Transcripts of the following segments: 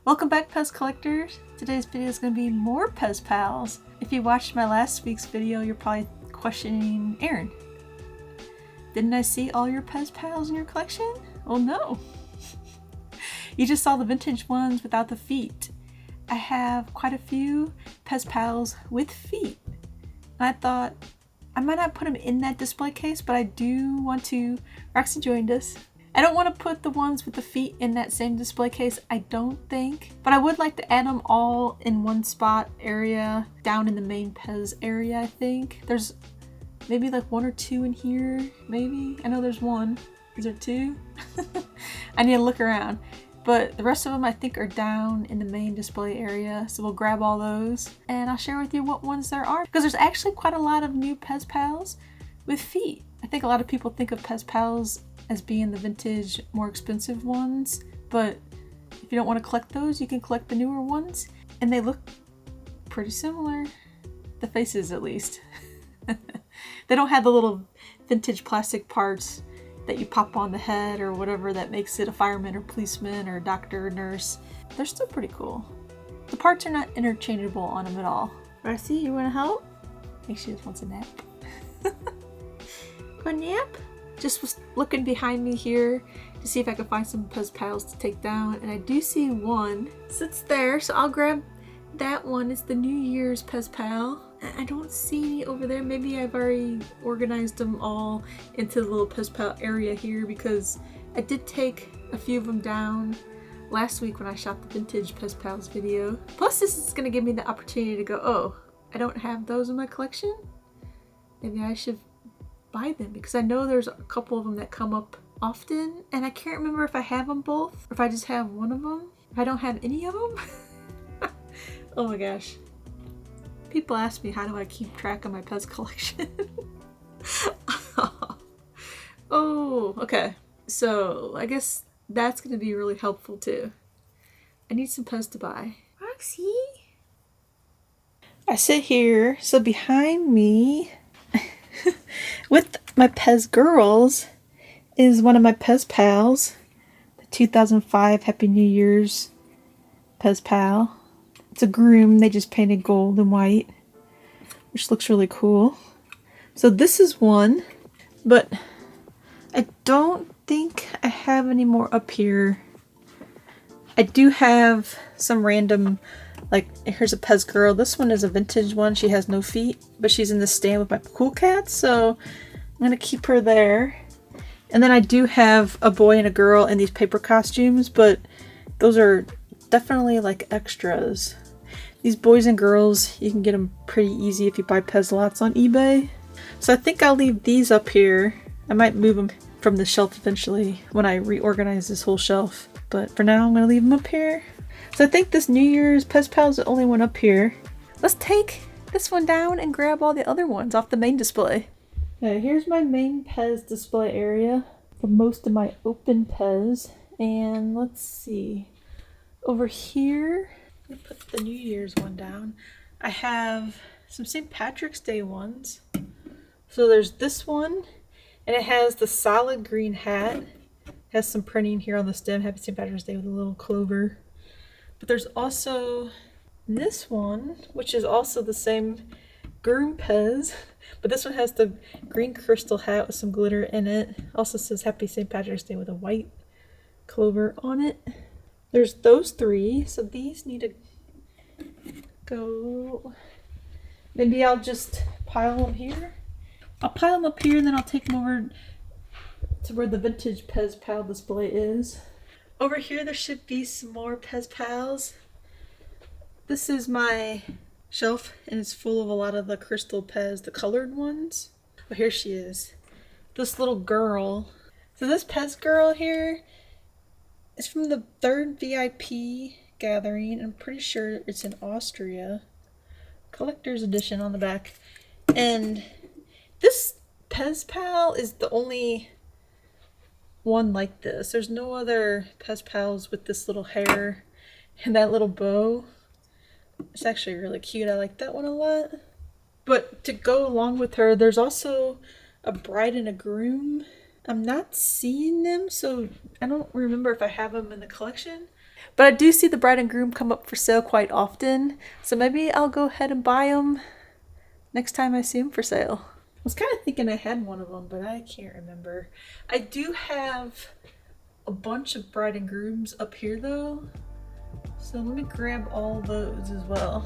Welcome back, PEZ collectors. Today's video is going to be more PEZ Pals. If you watched my last week's video, you're probably questioning, Aaron, didn't I see all your PEZ Pals in your collection? Well, no. You just saw the vintage ones without the feet. I have quite a few PEZ Pals with feet. And I thought I might not put them in that display case, but I do want to. Roxy joined us. I don't want to put the ones with the feet in that same display case, I don't think. But I would like to add them all in one spot area down in the main PEZ area, I think. There's maybe like one or two in here, maybe. I know there's one. Is there two? I need to look around. But the rest of them I think are down in the main display area. So we'll grab all those and I'll share with you what ones there are. Because there's actually quite a lot of new PEZ Pals with feet. I think a lot of people think of PEZ Pals as being the vintage, more expensive ones, but if you don't want to collect those, you can collect the newer ones, and they look pretty similar. The faces, at least. They don't have the little vintage plastic parts that you pop on the head or whatever that makes it a fireman or policeman or doctor or nurse. They're still pretty cool. The parts are not interchangeable on them at all. Roxy, you want to help? I think she just wants a nap. A nap? Just was looking behind me here to see if I could find some PEZ Pals to take down, and I do see one sits there, so I'll grab that one. It's the New Year's PEZ Pal. I don't see any over there. Maybe I've already organized them all into the little PEZ Pal area here because I did take a few of them down last week when I shot the vintage PEZ Pals video. Plus this is going to give me the opportunity to go, oh, I don't have those in my collection? Maybe I should buy them because I know there's a couple of them that come up often and I can't remember if I have them both or if I just have one of them. If I don't have any of them. Oh my gosh. People ask me how do I keep track of my PEZ collection. Oh, okay. So I guess that's going to be really helpful too. I need some PEZ to buy. Roxy? I sit here, so behind me with my PEZ girls is one of my PEZ Pals, the 2005 Happy New Year's PEZ Pal. It's a groom, they just painted gold and white, which looks really cool. So this is one, but I don't think I have any more up here. I do have some random, like here's a PEZ girl. This one is a vintage one. She has no feet, but she's in the stand with my cool cats, so I'm gonna keep her there. And then I do have a boy and a girl in these paper costumes, but those are definitely like extras. These boys and girls, you can get them pretty easy if you buy PEZ lots on eBay. So I think I'll leave these up here. I might move them from the shelf eventually when I reorganize this whole shelf. But for now, I'm gonna leave them up here. So I think this New Year's PEZ Pal is the only one up here. Let's take this one down and grab all the other ones off the main display. Okay, here's my main PEZ display area for most of my open PEZ. And let's see. Over here, let me put the New Year's one down. I have some St. Patrick's Day ones. So there's this one, and it has the solid green hat. It has some printing here on the stem. Happy St. Patrick's Day with a little clover. But there's also this one, which is also the same groom PEZ, but this one has the green crystal hat with some glitter in it. Also says Happy St. Patrick's Day with a white clover on it. There's those three, so these need to go. Maybe I'll just pile them here. I'll pile them up here and then I'll take them over to where the vintage PEZ Pal display is. Over here there should be some more PEZ Pals. This is my shelf and it's full of a lot of the crystal PEZ, the colored ones. Oh, here she is. This little girl. So this PEZ girl here is from the 3rd VIIP gathering. I'm pretty sure it's in Austria. Collector's edition on the back. And this PEZ Pal is the only one like this. There's no other PEZ Pals with this little hair and that little bow. It's actually really cute. I like that one a lot. But to go along with her, there's also a bride and a groom. I'm not seeing them, so I don't remember if I have them in the collection. But I do see the bride and groom come up for sale quite often, so maybe I'll go ahead and buy them next time I see them for sale. I was kind of thinking I had one of them, but I can't remember. I do have a bunch of bride and grooms up here though, so let me grab all those as well.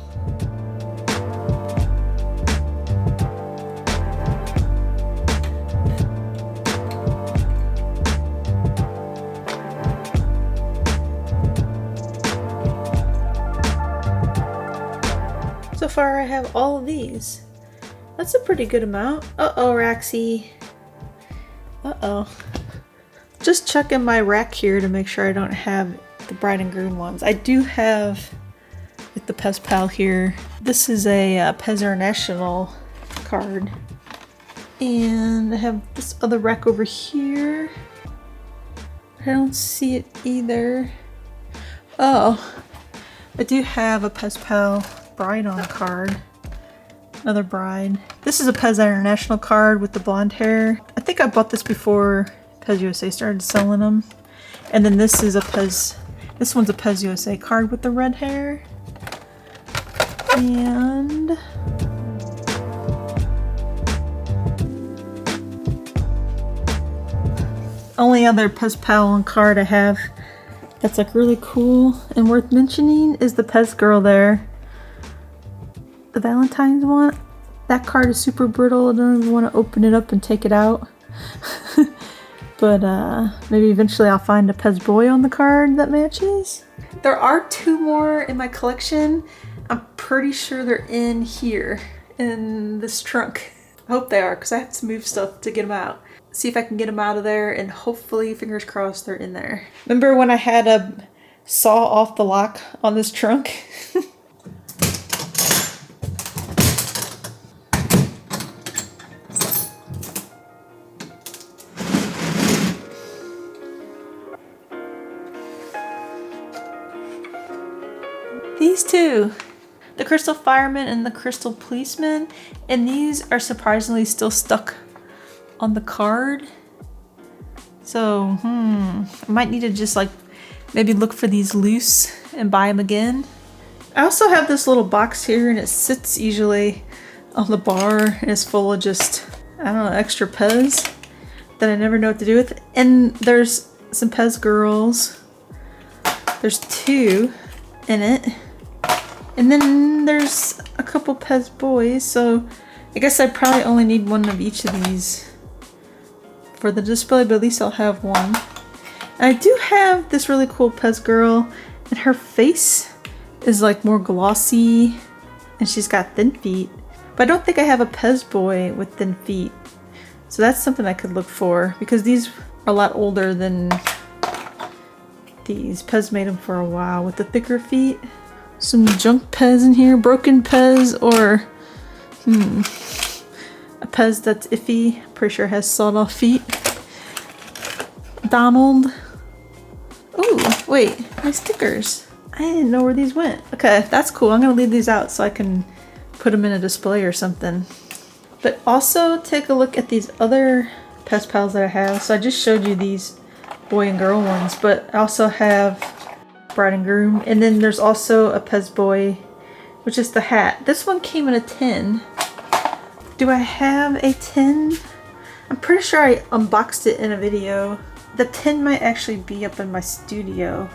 So far I have all of these. That's a pretty good amount. Uh-oh, Raxie. Uh-oh. Just checking my rack here to make sure I don't have the bride and groom ones. I do have like the PEZ Pal here. This is a PEZ International card. And I have this other rack over here. I don't see it either. Oh, I do have a PEZ Pal bride on card. Another bride. This is a PEZ International card with the blonde hair. I think I bought this before PEZ USA started selling them. And then this is a PEZ, this one's a PEZ USA card with the red hair. And only other PEZ Pal card I have that's like really cool and worth mentioning is the PEZ girl there. The Valentine's one. That card is super brittle. I don't even want to open it up and take it out. But maybe eventually I'll find a PEZ boy on the card that matches. There are two more in my collection. I'm pretty sure they're in here, in this trunk. I hope they are, because I have to move stuff to get them out. See if I can get them out of there, and hopefully, fingers crossed, they're in there. Remember when I had to saw off the lock on this trunk? These two, the Crystal Fireman and the Crystal Policeman, and these are surprisingly still stuck on the card. So, I might need to just like maybe look for these loose and buy them again. I also have this little box here, and it sits usually on the bar, and it's full of just, I don't know, extra PEZ that I never know what to do with. And there's some PEZ girls. There's two in it. And then there's a couple PEZ boys, so I guess I probably only need one of each of these for the display, but at least I'll have one. And I do have this really cool PEZ girl, and her face is like more glossy, and she's got thin feet. But I don't think I have a PEZ boy with thin feet. So that's something I could look for, because these are a lot older than these. PEZ made them for a while with the thicker feet. Some junk PEZ in here, broken PEZ, or a PEZ that's iffy. Pretty sure it has sawed off feet. Donald. Oh, wait, my stickers. I didn't know where these went. Okay, that's cool. I'm gonna leave these out so I can put them in a display or something. But also take a look at these other PEZ Pals that I have. So I just showed you these boy and girl ones, but I also have bride and groom, and then there's also a PEZ boy, which is the hat. This one came in a tin. Do I have a tin? I'm pretty sure I unboxed it in a video. The tin might actually be up in my studio.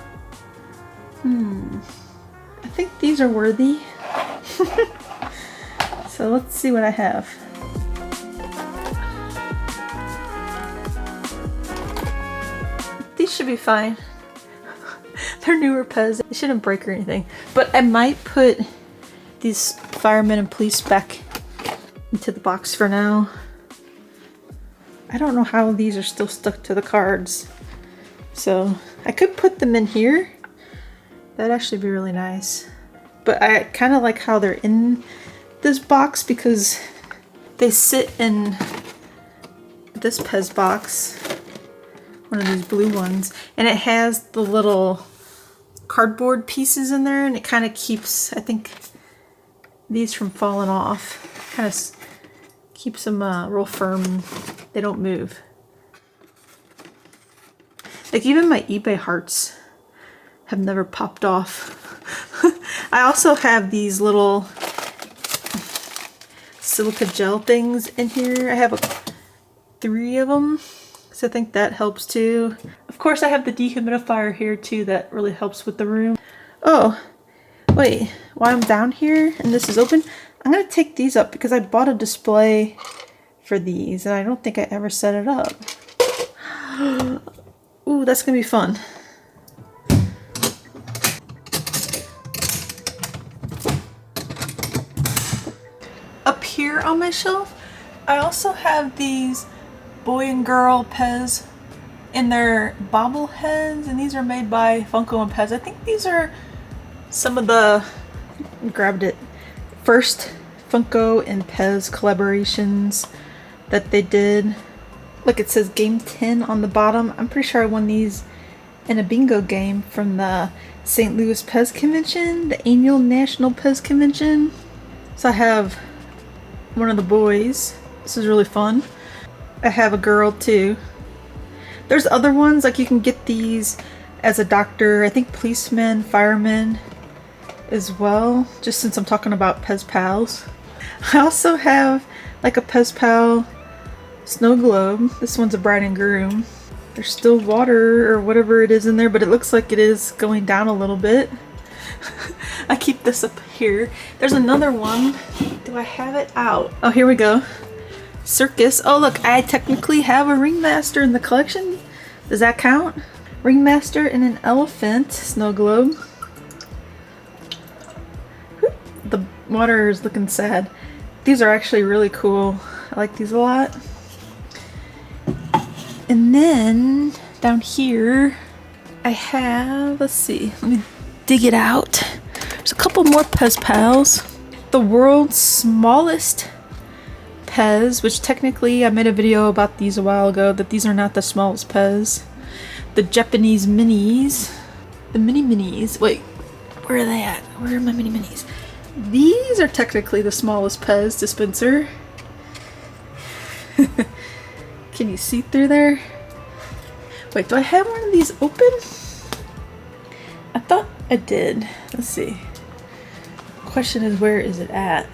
I think these are worthy. So let's see what I have. These should be fine. They're newer PEZ. They shouldn't break or anything. But I might put these firemen and police back into the box for now. I don't know how these are still stuck to the cards. So I could put them in here. That'd actually be really nice. But I kind of like how they're in this box because they sit in this PEZ box. One of these blue ones. And it has the little cardboard pieces in there, and it kind of keeps, I think, these from falling off. Kind of keeps them real firm and they don't move. Like even my eBay hearts have never popped off. I also have these little silica gel things in here. I have 3 of them, so I think that helps too. Of course, I have the dehumidifier here too that really helps with the room. Oh, wait, while I'm down here and this is open, I'm gonna take these up because I bought a display for these and I don't think I ever set it up. Ooh, that's gonna be fun. Up here on my shelf, I also have these boy and girl PEZ in their bobbleheads, and these are made by Funko and PEZ. I think these are some of the, grabbed it, first Funko and PEZ collaborations that they did. Look, it says game 10 on the bottom. I'm pretty sure I won these in a bingo game from the St. Louis PEZ convention, the annual National PEZ convention. So I have one of the boys. This is really fun. I have a girl too. There's other ones, like you can get these as a doctor, I think policemen, firemen as well, just since I'm talking about PEZ Pals. I also have like a PEZ Pal snow globe. This one's a bride and groom. There's still water or whatever it is in there, but it looks like it is going down a little bit. I keep this up here. There's another one. Do I have it out? Oh, here we go. Circus. Oh, look, I technically have a ringmaster in the collection. Does that count? Ringmaster and an elephant snow globe. The water is looking sad. These are actually really cool. I like these a lot. And then down here, I have, let's see, let me dig it out. There's a couple more PEZ Pals. The world's smallest PEZ, which technically I made a video about these a while ago, that these are not the smallest PEZ. The Japanese minis. The mini minis. Wait, where are they at? Where are my mini minis? These are technically the smallest PEZ dispenser. Can you see through there? Wait, do I have one of these open? I thought I did. Let's see. Question is, where is it at?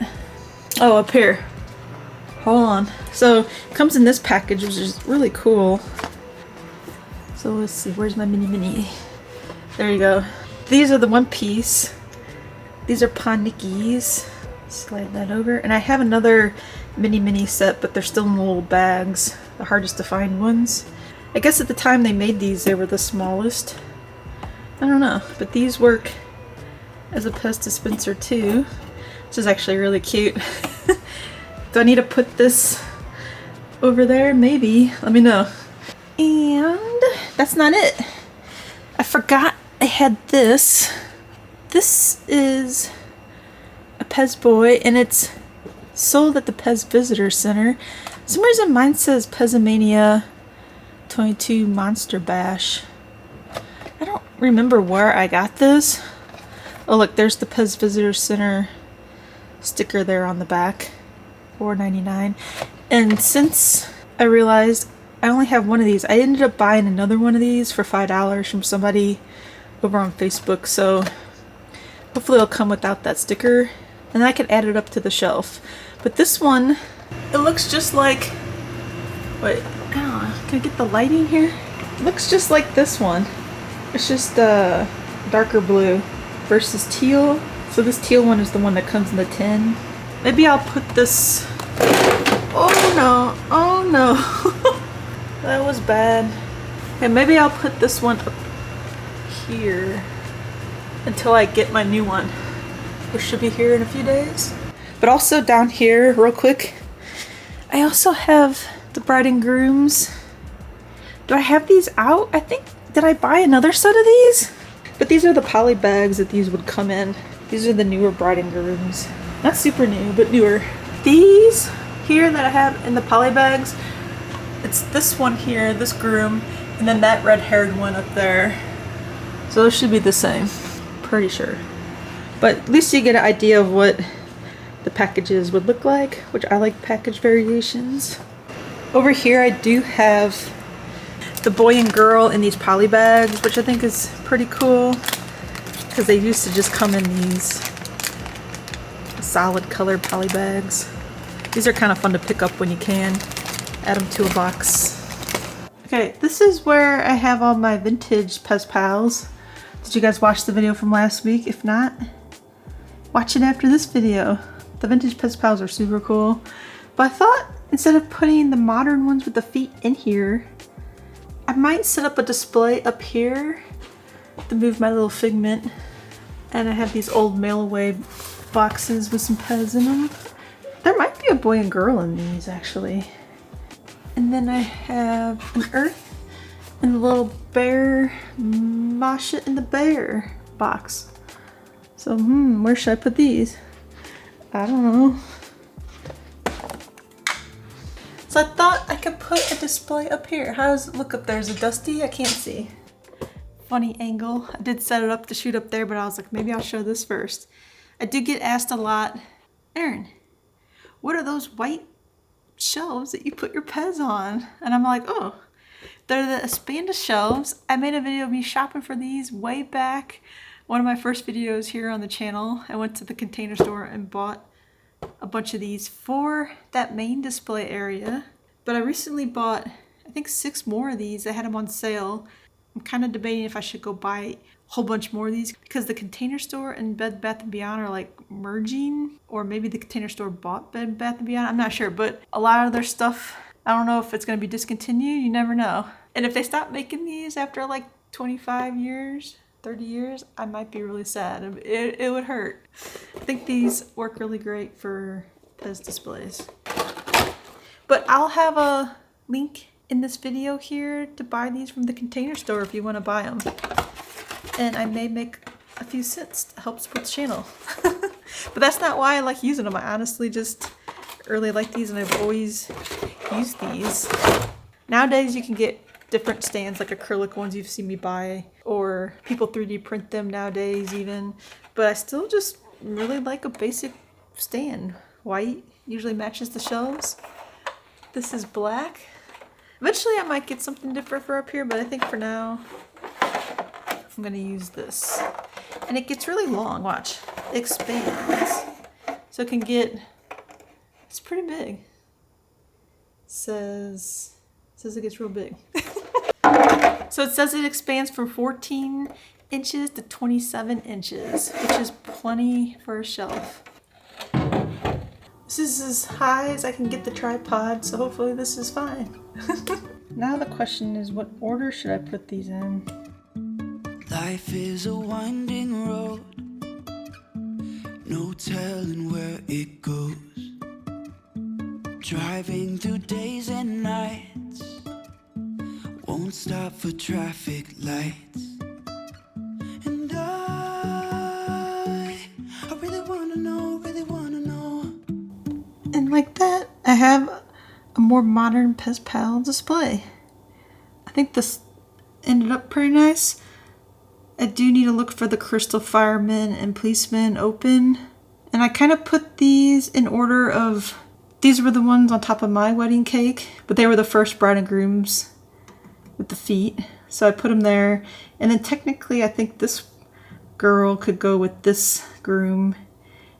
Oh, up here. Hold on. So it comes in this package, which is really cool. So let's see, where's my mini mini? There you go. These are the one piece. These are panickies. Slide that over. And I have another mini set, but they're still in the little bags. The hardest to find ones. I guess at the time they made these, they were the smallest. I don't know, but these work as a PEZ dispenser too, which is actually really cute. Do I need to put this over there? Maybe. Let me know. And that's not it. I forgot I had this. This is a PEZ boy, and it's sold at the PEZ Visitor Center. For some reason mine says PEZomania 22 Monster Bash. I don't remember where I got this. Oh look, there's the PEZ Visitor Center sticker there on the back. $4.99. And since I realized I only have one of these, I ended up buying another one of these for $5 from somebody over on Facebook, so hopefully it'll come without that sticker and I can add it up to the shelf. But this one, it looks just like, wait, can I get the lighting here? It looks just like this one. It's just darker blue versus teal. So this teal one is the one that comes in the tin. Maybe I'll put this, oh no, that was bad. And maybe I'll put this one up here until I get my new one, which should be here in a few days. But also down here, real quick, I also have the bride and grooms. Do I have these out? I think, did I buy another set of these? But these are the poly bags that these would come in. These are the newer bride and grooms. Not super new, but newer. These here that I have in the poly bags, it's this one here, this groom, and then that red-haired one up there. So those should be the same, pretty sure. But at least you get an idea of what the packages would look like, which I like package variations. Over here I do have the boy and girl in these poly bags, which I think is pretty cool. because they used to just come in these solid colored poly bags. These are kind of fun to pick up when you can. Add them to a box. Okay, this is where I have all my vintage PEZ Pals. Did you guys watch the video from last week? If not, watch it after this video. The vintage PEZ Pals are super cool. But I thought instead of putting the modern ones with the feet in here, I might set up a display up here to move my little figment. And I have these old mail away boxes with some PEZ in them. There might be a boy and girl in these actually. And then I have an earth and a little bear, Masha and the bear box. So where should I put these? I don't know. So I thought I could put a display up here. How does it look up there? Is it dusty? I can't see. Funny angle. I did set it up to shoot up there, but I was like, maybe I'll show this first. I do get asked a lot, Erin, what are those white shelves that you put your PEZ on? And I'm like, oh, they're the Expanda shelves. I made a video of me shopping for these way back. One of my first videos here on the channel. I went to the Container Store and bought a bunch of these for that main display area. But I recently bought, I think 6 more of these. I had them on sale. I'm kind of debating if I should go buy a whole bunch more of these because the Container Store and Bed Bath & Beyond are like merging, or maybe the Container Store bought Bed Bath & Beyond. I'm not sure, but a lot of their stuff, I don't know if it's going to be discontinued. You never know. And if they stop making these after like 25 years, 30 years, I might be really sad. It would hurt. I think these work really great for PEZ displays. But I'll have a link in this video here to buy these from the Container Store if you want to buy them. And I may make a few cents to help support the channel. But that's not why I like using them. I honestly just really like these and I've always used these. Nowadays you can get different stands, like acrylic ones you've seen me buy, or people 3D print them nowadays even. But I still just really like a basic stand. White usually matches the shelves. This is black. Eventually I might get something different for up here, but I think for now I'm gonna use this. And it gets really long, watch. It expands. So it can get, it's pretty big. Says it gets real big. So it says it expands from 14 inches to 27 inches, which is plenty for a shelf. This is as high as I can get the tripod, so hopefully this is fine. Now the question is, what order should I put these in? Life is a winding road, no telling where it goes. Driving through days and nights, won't stop for traffic lights. And I really wanna know, And like that, I have a more modern PEZ Pal display. I think this ended up pretty nice. I do need to look for the crystal firemen and policemen open. And I kind of put these in order of, these were the ones on top of my wedding cake, but they were the first bride and grooms with the feet. So I put them there. And then technically I think this girl could go with this groom.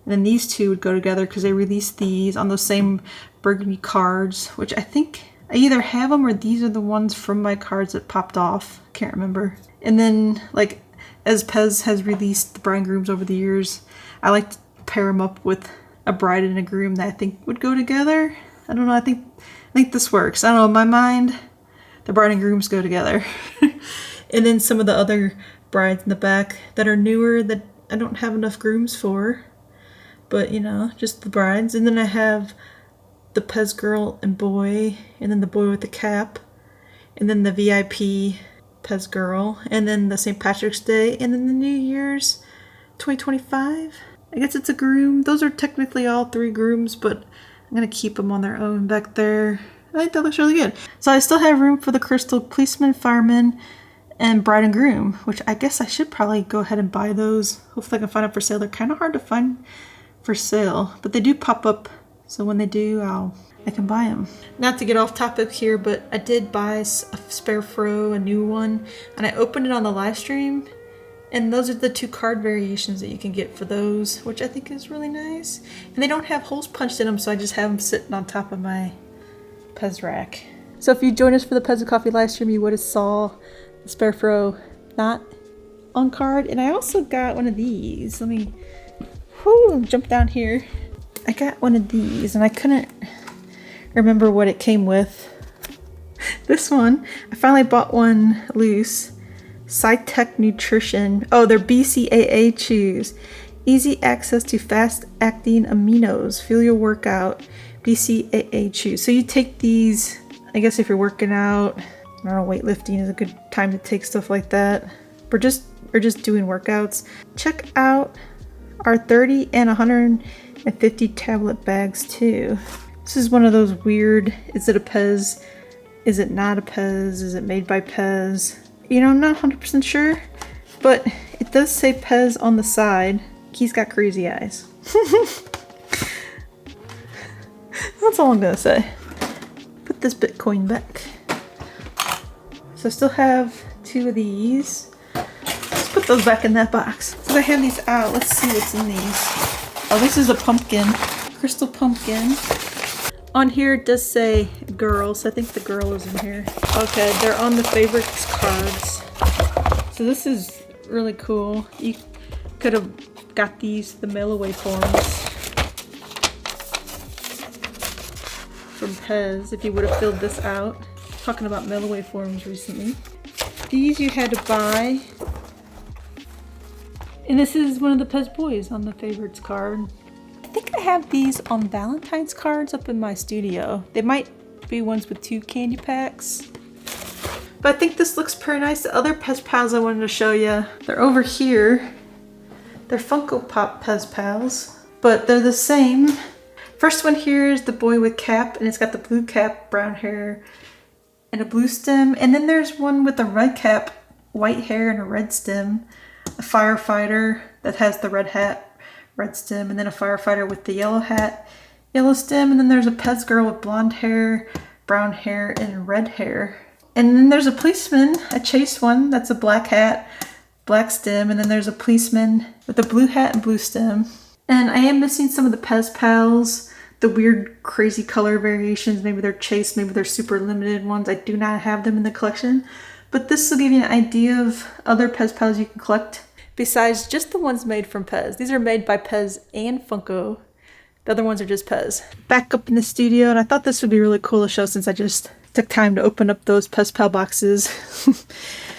And then these two would go together because they released these on those same burgundy cards, which I think I either have them or these are the ones from my cards that popped off. Can't remember. And then, like, as PEZ has released the bride and grooms over the years, I like to pair them up with a bride and a groom that I think would go together. I don't know, I think this works. I don't know, in my mind, the bride and grooms go together. And then some of the other brides in the back that are newer that I don't have enough grooms for. But, you know, just the brides. And then I have the PEZ girl and boy, and then the boy with the cap, and then the VIIP PEZ girl, and then the St. Patrick's Day, and then the New Year's 2025. I guess it's a groom. Those are technically all 3 grooms, but I'm going to keep them on their own back there. I think that looks really good. So I still have room for the crystal policeman, fireman, and bride and groom, which I guess I should probably go ahead and buy those. Hopefully I can find them for sale. They're kind of hard to find for sale, but they do pop up. So when they do, I can buy them. Not to get off topic here, but I did buy a spare fro, a new one, and I opened it on the live stream, And those are the 2 card variations that you can get for those, which I think is really nice. And they don't have holes punched in them, so I just have them sitting on top of my PEZ rack. So if you joined us for the PEZ and Coffee live stream, you would have saw the Sparrow not on card. And I also got one of these. Let me jump down here. I got one of these, and I couldn't remember what it came with. This one, I finally bought one loose. SciTech Nutrition. Oh, they're BCAA chews. Easy access to fast-acting aminos. Fuel your workout. BCAA chews. So you take these, I guess if you're working out, I don't know, weightlifting is a good time to take stuff like that. Or just doing workouts. Check out our 30 and 150 tablet bags too. This is one of those weird, is it a PEZ? Is it not a PEZ? Is it made by PEZ? You know, I'm not 100% sure, but it does say PEZ on the side. He's got crazy eyes. That's all I'm gonna say. Put this Bitcoin back. So I still have 2 of these. Let's put those back in that box. So I have these out. Let's see what's in these. Oh, this is a pumpkin. Crystal pumpkin. On here it does say girl, so I think the girl is in here. Okay, they're on the favorites cards. So this is really cool. You could have got these, the mail away forms from PEZ if you would have filled this out. Talking about mail away forms recently. These you had to buy. And this is one of the PEZ boys on the favorites card. I think I have these on Valentine's cards up in my studio. They might be ones with 2 candy packs. But I think this looks pretty nice. The other PEZ Pals I wanted to show you, they're over here. They're Funko Pop PEZ Pals, but they're the same. First one here is the boy with cap, and it's got the blue cap, brown hair, and a blue stem. And then there's one with a red cap, white hair, and a red stem. A firefighter that has the red hat, red stem, and then a firefighter with the yellow hat, yellow stem, and then there's a PEZ girl with blonde hair, brown hair, and red hair. And then there's a policeman, a chase one, that's a black hat, black stem, and then there's a policeman with a blue hat and blue stem. And I am missing some of the PEZ Pals, the weird crazy color variations. Maybe they're chase, maybe they're super limited ones. I do not have them in the collection, but this will give you an idea of other PEZ Pals you can collect besides just the ones made from PEZ. These are made by PEZ and Funko. The other ones are just PEZ. Back up in the studio, and I thought this would be really cool to show since I just took time to open up those PEZ Pal boxes.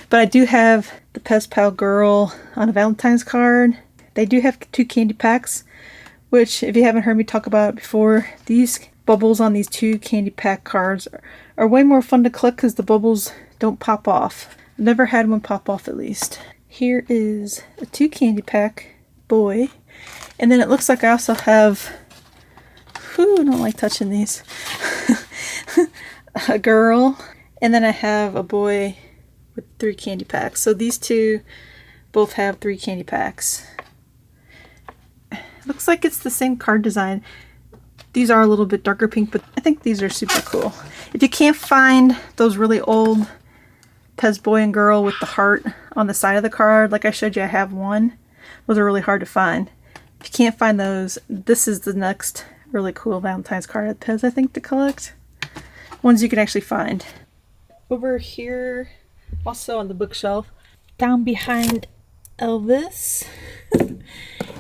But I do have the PEZ Pal girl on a Valentine's card. They do have 2 candy packs, which if you haven't heard me talk about it before, these bubbles on these 2 candy pack cards are way more fun to collect because the bubbles don't pop off. I've never had one pop off at least. Here is a 2 candy pack boy. And then it looks like I also have, I don't like touching these, a girl. And then I have a boy with 3 candy packs. So these 2 both have 3 candy packs. Looks like it's the same card design. These are a little bit darker pink, but I think these are super cool. If you can't find those really old PEZ boy and girl with the heart on the side of the card, like I showed you, I have one. Those are really hard to find. If you can't find those, this is the next really cool Valentine's card at PEZ, I think, to collect. Ones you can actually find. Over here, also on the bookshelf, down behind Elvis,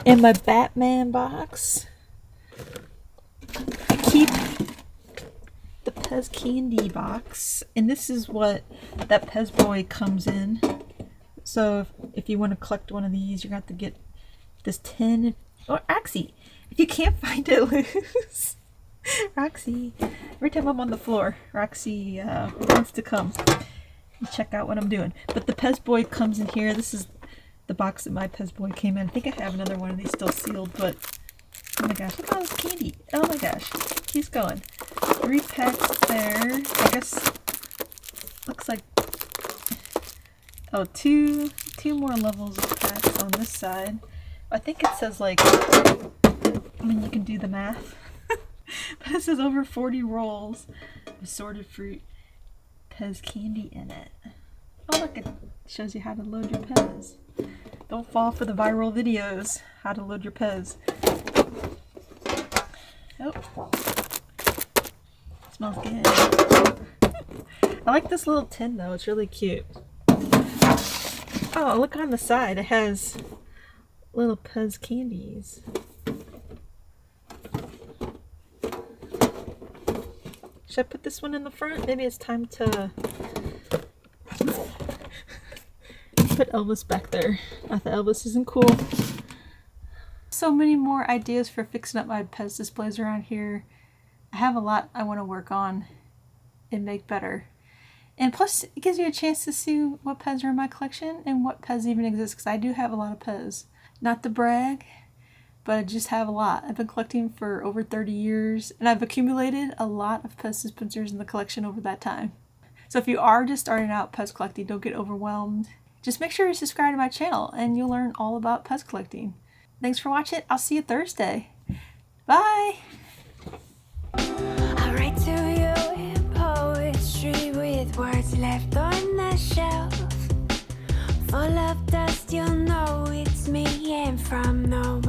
in my Batman box, I keep the PEZ candy box, and this is what that PEZ boy comes in. So if you want to collect one of these, you're going to have to get this tin. Or actually, if you can't find it loose, Roxy, every time I'm on the floor, Roxy wants to come and check out what I'm doing. But the PEZ boy comes in here. This is the box that my PEZ boy came in. I think I have another one of these still sealed, but oh my gosh, look at all this candy. Oh my gosh, keeps going. 3 packs there. I guess looks like, oh, two more levels of packs on this side. I think it says, like, I mean, you can do the math. But it says over 40 rolls of assorted fruit PEZ candy in it. Oh look, it shows you how to load your PEZ. Don't fall for the viral videos. How to load your PEZ. Oh. Smells good. I like this little tin though. It's really cute. Oh, look on the side. It has little PEZ candies. Should I put this one in the front? Maybe it's time to put Elvis back there. Not that Elvis isn't cool. So many more ideas for fixing up my PEZ displays around here. I have a lot I want to work on and make better. And plus, it gives you a chance to see what PEZ are in my collection and what PEZ even exists, because I do have a lot of PEZ. Not to brag, but I just have a lot. I've been collecting for over 30 years, and I've accumulated a lot of PEZ dispensers in the collection over that time. So if you are just starting out PEZ collecting, don't get overwhelmed. Just make sure you subscribe to my channel, and you'll learn all about PEZ collecting. Thanks for watching. I'll see you Thursday. Bye! I write to you in poetry with words left on the shelf. Full of dust, you'll know it's me, and from no